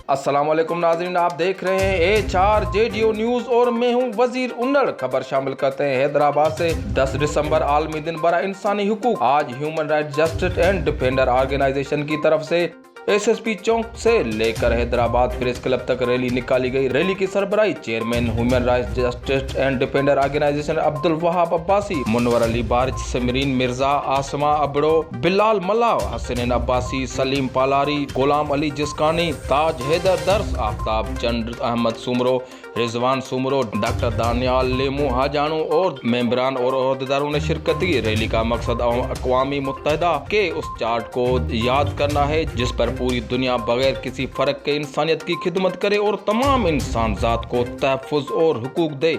अस्सलाम वालेकुम नाज़रीन, आप देख रहे हैं HRJDO न्यूज़ और मैं हूं वजीर उन्नड़। खबर शामिल करते हैं हैदराबाद से। 10 दिसंबर आलमी दिन बरा इंसानी हुकूक। आज human right justice and defender organisation की तरफ से SSP चौक से लेकर हैदराबाद प्रेस क्लब तक रैली निकाली गई। रैली की सरबराही chairman human right justice and defender organisation Abdul Wahab Abbasi, Munawar Ali Barish, Samreen Mirza, Asma Abro, Bilal Malla, Hasnain Abbasi, Saleem Palari, Ghulam Ali Jiskani, Taj Haider Dars, Aftab Chand Ahmed Soomro, Rizwan Soomro, doctor Daniyal Lemu Hajano और मेंबरान और अहदेदारों ने शिरकत की। रैली का मकसद अक़वामी मुत्तहिदा के उस चार्ट को याद करना है जिस पर पूरी दुनिया बगैर किसी फर्क के इंसानियत की खिदमत करे और तमाम इंसान जात को तहफ़्फ़ुज़ और हुकूक दे।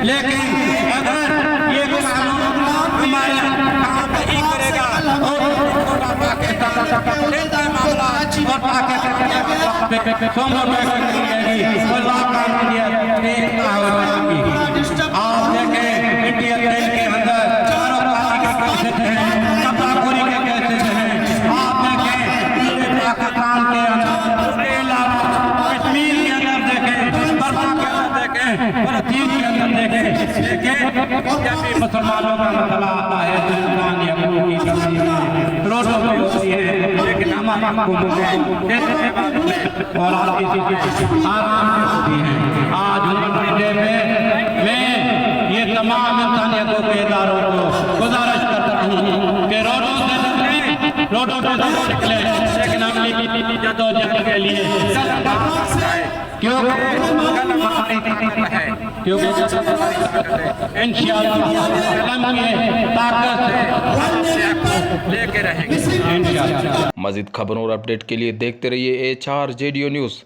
लेकिन अगर ये कानून हमारे काम नहीं करेगा और पाकिस्तान मामला और आप देखें इंडियन रेल के अंदर चारों पार्टी के कैसे हैं, कपाखोरी के कैसे हैं। आप देखें पाकिस्तान के अंदर कश्मीर के अंदर देखें, बर्मा के अंदर देखें, फलस्तीन के अंदर देखें। लेकिन जब भी मुसलमानों का मसला आता है तो इंसानी हकूक़ की कमी रोडों पे होती है, लेकिन हमारी हुकूमतें और आराम होती हैं। आज ह्यूमन डे में मैं ये तमाम इंसानियतों के इदारों को गुजारिश करता हूँ कि रोडों से निकले, लेकिन अपनी जदोजहद के लिए क्योंकि मज़ीद खबरों और अपडेट के लिए देखते रहिए HRJDO न्यूज़।